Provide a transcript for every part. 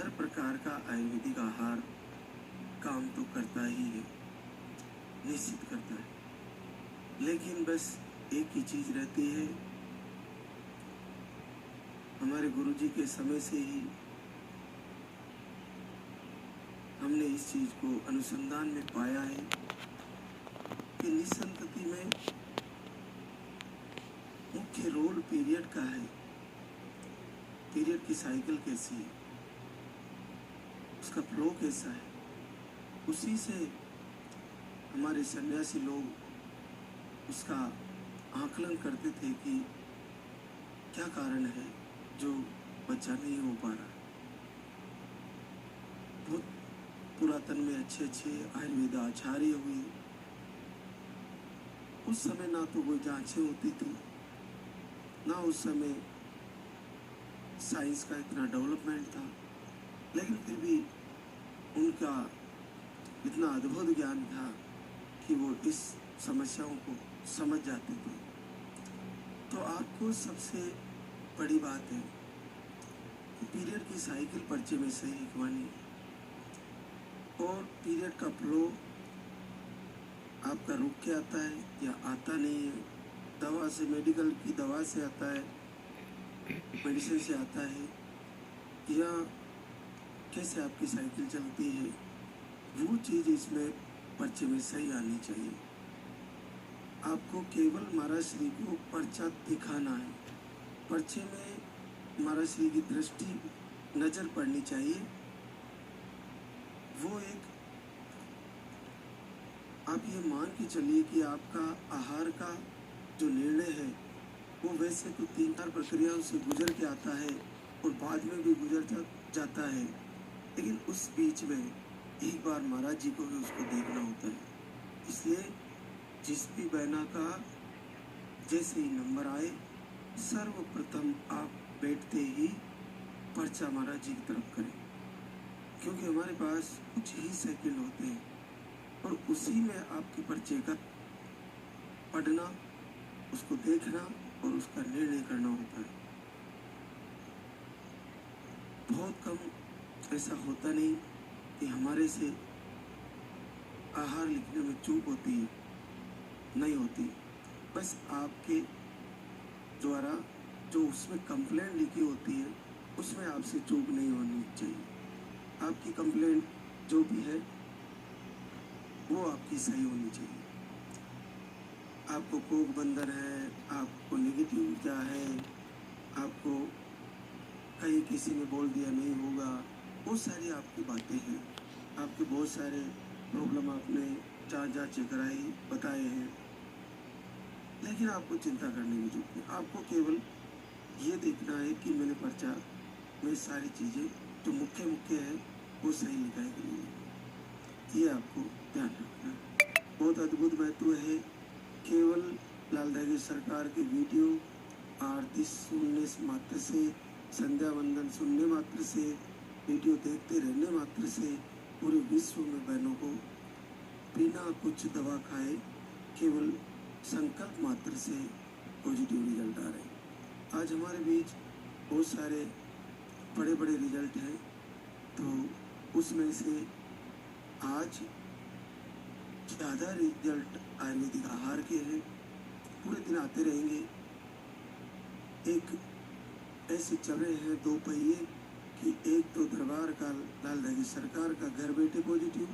हर प्रकार का आयुर्वेदिक आहार काम तो करता ही है, निश्चित करता है, लेकिन बस एक ही चीज़ रहती है। हमारे गुरुजी के समय से ही हमने इस चीज़ को अनुसंधान में पाया है कि निसंतति में मुख्य रोल पीरियड का है। पीरियड की साइकिल कैसी है, उसका फ्लो कैसा है, उसी से हमारे सन्यासी लोग उसका आकलन करते थे कि क्या कारण है जो बच्चा नहीं हो पा रहा। बहुत पुरातन में अच्छे अच्छे आयुर्वेद आचार्य हुए। उस समय ना तो कोई जांचें होती थी, ना उस समय साइंस का इतना डेवलपमेंट था, लेकिन फिर भी उनका इतना अद्भुत ज्ञान था कि वो इस समस्याओं को समझ जाते थे। तो आपको सबसे बड़ी बात है कि पीरियड की साइकिल पर्चे में सही लिखवानी और पीरियड का फ्लो आपका रुक के आता है या आता नहीं है, दवा से, मेडिकल की दवा से आता है, मेडिसिन से आता है, या कैसे आपकी साइकिल चलती है, वो चीज़ इसमें पर्चे में सही आनी चाहिए। आपको केवल महाराज श्री को पर्चा दिखाना है, पर्चे में महाराज श्री की दृष्टि नज़र पड़नी चाहिए। वो एक आप ये मान के चलिए कि आपका आहार का जो निर्णय है वो वैसे तो 3-4 प्रक्रियाओं से गुजर के आता है और बाद में भी गुजर जाता है, लेकिन उस बीच में एक बार महाराज जी को भी उसको देखना होता है। इसलिए जिस भी बहना का जैसे ही नंबर आए, सर्वप्रथम आप बैठते ही पर्चा महाराज जी की तरफ करें, क्योंकि हमारे पास कुछ ही सेकंड होते हैं और उसी में आपके पर्चे का पढ़ना, उसको देखना और उसका निर्णय करना होता है। बहुत कम ऐसा होता नहीं कि हमारे से आहार लिखने में चूक होती है, नहीं होती। बस आपके द्वारा जो उसमें कंप्लेंट लिखी होती है उसमें आपसे चूक नहीं होनी चाहिए। आपकी कंप्लेंट जो भी है वो आपकी सही होनी चाहिए। आपको कोक बंदर है, आपको नेगेटिव क्या है, आपको कहीं किसी ने बोल दिया नहीं होगा, वो सारी आपकी बातें हैं। आपके बहुत सारे प्रॉब्लम आपने जहाँ चेक कराई बताए हैं, लेकिन आपको चिंता करने की जरूरत नहीं। आपको केवल ये देखना है कि मैंने पर्चा में सारी चीज़ें जो मुख्य है वो सही लिखाई गई है। ये आपको ध्यान रखना है। बहुत अद्भुत महत्व है। केवल लाल दहगी सरकार के वीडियो आरती सुनने मात्र से, संध्या वंदन सुनने मात्र से, वीडियो देखते रहने मात्र से पूरे विश्व में बहनों को बिना कुछ दवा खाए केवल संकल्प मात्र से पॉजिटिव रिजल्ट आ रहे हैं। आज हमारे बीच बहुत सारे बड़े बड़े रिजल्ट हैं, तो उसमें से आज ज़्यादा रिजल्ट आयुर्वेदिक आहार के हैं। पूरे दिन आते रहेंगे। एक ऐसे चल रहे हैं दो पहिए कि एक तो दरबार का लाल दहगी सरकार का घर बैठे पॉजिटिव,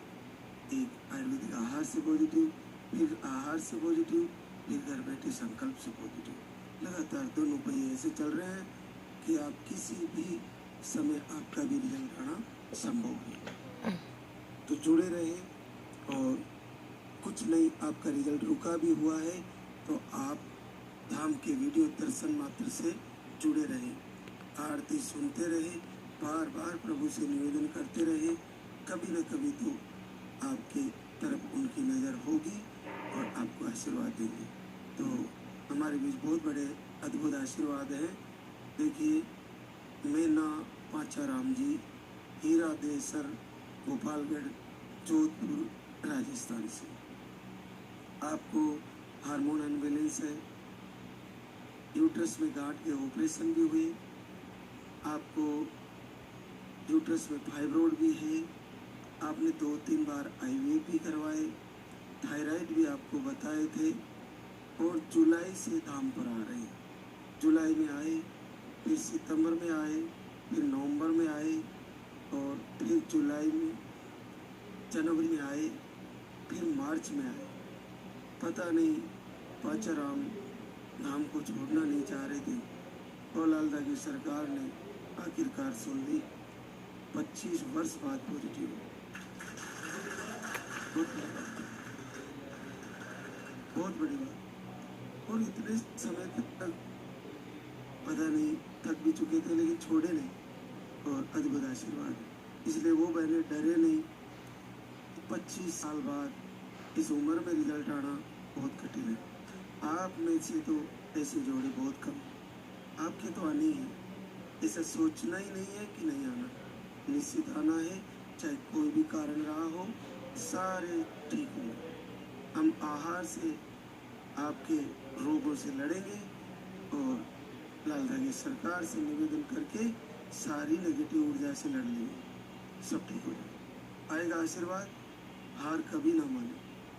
एक आयुर्वेदिक आहार से पॉजिटिव, फिर आहार से पॉजिटिव, फिर घर बैठे संकल्प से पॉजिटिव। लगातार दोनों पहिए ऐसे चल रहे हैं कि आप किसी भी समय आपका भी रिजल्ट आना संभव है। तो जुड़े रहें, और कुछ नहीं आपका रिजल्ट रुका भी हुआ है तो आप धाम के वीडियो दर्शन मात्र से जुड़े रहें, आरती सुनते रहें, बार बार प्रभु से निवेदन करते रहें। कभी न कभी तो आपके तरफ उनकी नज़र होगी और आपको आशीर्वाद देंगे। तो हमारे बीच बहुत बड़े अद्भुत आशीर्वाद हैं। देखिए, मैना पाचाराम जी, हीरा देसर, गोपालगढ़, जोधपुर, राजस्थान से। आपको हार्मोन अनबैलेंस है, यूट्रस में गांठ के ऑपरेशन भी हुए, आपको यूट्रस में फाइब्रोड भी है, आपने 2-3 बार आईवीएफ भी करवाए, थायराइड भी आपको बताए थे, और जुलाई से धाम पर आ रहे हैं। जुलाई में आए, फिर सितंबर में आए, फिर नवंबर में आए, और फिर जुलाई में, जनवरी में आए, फिर मार्च में आए। पता नहीं पाचाराम धाम को छोड़ना नहीं चाह रहे थे, और लालदा की सरकार ने आखिरकार सुन ली। 25 वर्ष बाद पॉजिटिव। बहुत बड़ी बात। और इतने समय तक पता नहीं थक भी चुके थे, लेकिन छोड़े नहीं, और अद्भुत आशीर्वाद। इसलिए वो बहनें डरे नहीं। 25 साल बाद इस उम्र में रिजल्ट आना बहुत कठिन है। आप में से तो ऐसे जोड़े बहुत कम, आपके तो आनी है। ऐसा सोचना ही नहीं है कि नहीं आना, निश्चित आना है, चाहे कोई भी कारण रहा हो, सारे ठीक होंगे। हम आहार से आपके रोगों से लड़ेंगे, और लालदा की सरकार से निवेदन करके सारी नेगेटिव ऊर्जा से लड़ लेंगे, सब ठीक हो जाए। आएगा आशीर्वाद, हार कभी ना माने,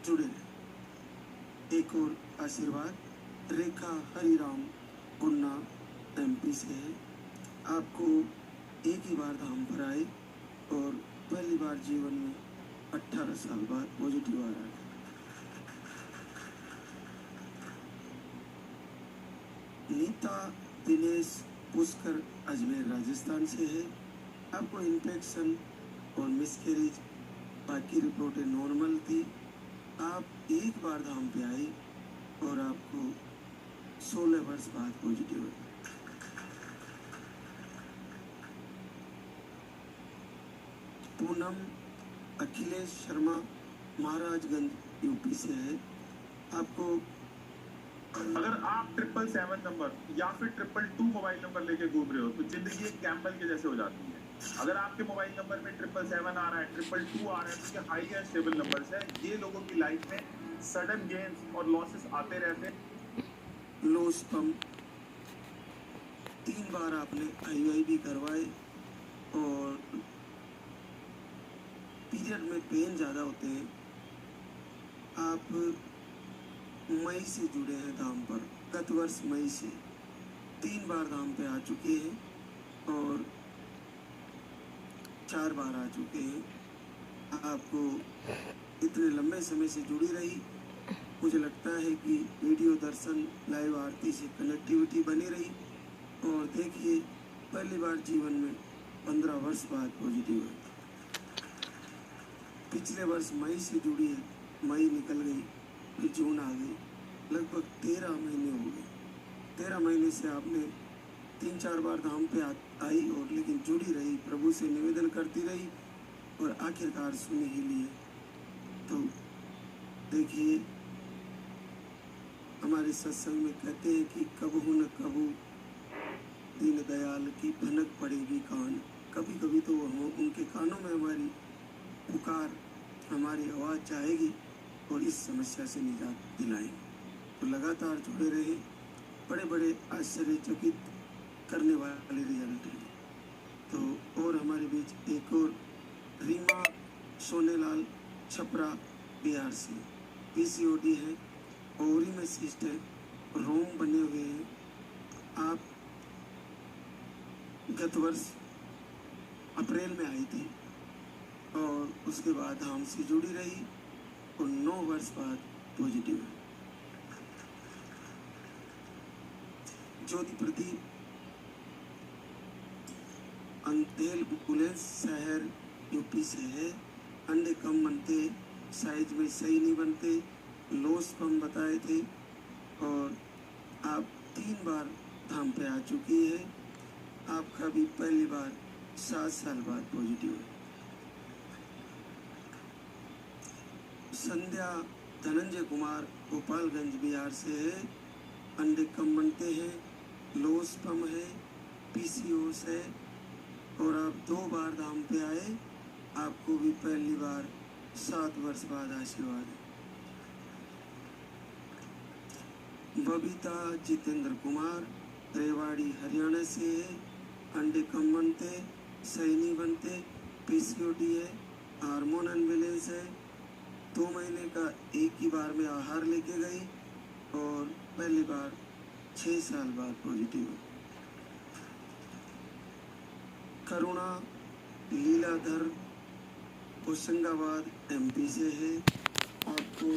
जुड़े रहे। एक और आशीर्वाद रेखा हरिराम गुन्ना एमपी से है। आपको एक ही बार धाम पर आए, और पहली बार जीवन में 18 साल बाद पॉजिटिव आ रहा है। नीता दिनेश पुष्कर अजमेर राजस्थान से है। आपको इन्फेक्शन और मिसकैरेज, बाकी रिपोर्टें नॉर्मल थी। आप एक बार धाम पे आए, और आपको 16 वर्ष बाद पॉजिटिव है। पूनम अखिलेश शर्मा महाराजगंज यूपी से है। आपको अगर आप 777 नंबर या फिर 222 मोबाइल नंबर लेके घूम रहे हो तो जिंदगी एक गैम्बल के जैसे हो जाती है। अगर आपके मोबाइल नंबर में 777 आ रहा है, 222 आ रहा है, तो ये हाई एंड स्टेबल नंबर्स है। ये लोगों की लाइफ में सडन गेन्स और लॉसेस आते रहते हैं। लो स्पम 3 बार आपने आईयूआई भी करवाए, और पीरियड में पेन ज़्यादा होते हैं। आप मई से जुड़े हैं धाम पर, गत वर्ष मई से 3 बार धाम पे आ चुके हैं, और 4 बार आ चुके हैं। आपको इतने लंबे समय से जुड़ी रही, मुझे लगता है कि वीडियो दर्शन लाइव आरती से कनेक्टिविटी बनी रही। और देखिए, पहली बार जीवन में 15 वर्ष बाद पॉजिटिव है। पिछले वर्ष मई से जुड़ी है, मई निकल गई, फिर जून आ गई, लगभग 13 महीने हो गए। 13 महीने से आपने 3-4 बार धाम पे आई, और लेकिन जुड़ी रही, प्रभु से निवेदन करती रही, और आखिरकार सुन ही लिए। तो देखिए, हमारे सत्संग में कहते हैं कि कबहू न कबहू दीन दयाल की भनक पड़ेगी कान। कभी कभी तो उनके कानों में हमारी पुकार, हमारी आवाज़ जाएगी, और इस समस्या से निजात दिलाएंगे। तो लगातार जुड़े रहे, बड़े बड़े आश्चर्यचकित करने वाले रिजल्ट हैं। तो और हमारे बीच एक और रीमा सोनेलाल छपरा बिहार से पीसीओडी है, ओवरी में सिस्ट है, रोम बने हुए हैं। आप गत वर्ष अप्रैल में आई थी, और उसके बाद हमसे जुड़ी रही, और 9 वर्ष बाद पॉजिटिव है। ज्योति प्रदीप अंधेल बुलंदशहर यूपी से है। अंडे कम बनते, साइज में सही नहीं बनते, लो स्पर्म बताए थे, और आप 3 बार धाम पे आ चुकी है। आपका भी पहली बार 7 साल बाद पॉजिटिव है। संध्या धनंजय कुमार गोपालगंज बिहार से है। अंडे कम बनते हैं, लो स्पर्म है, पीसीओएस है, और आप 2 बार धाम पे आए। आपको भी पहली बार 7 वर्ष बाद आशीर्वाद है। बबीता जितेंद्र कुमार रेवाड़ी हरियाणा से है। अंडे कम बनते, सही नहीं बनते, पीसीओडी है, हार्मोन अनबैलेंस है। 2 महीने का एक ही बार में आहार लेके गई और पहली बार 6 साल बाद पॉजिटिव हुई। करुणा लीलाधर होशंगाबाद एमपी से है। आपको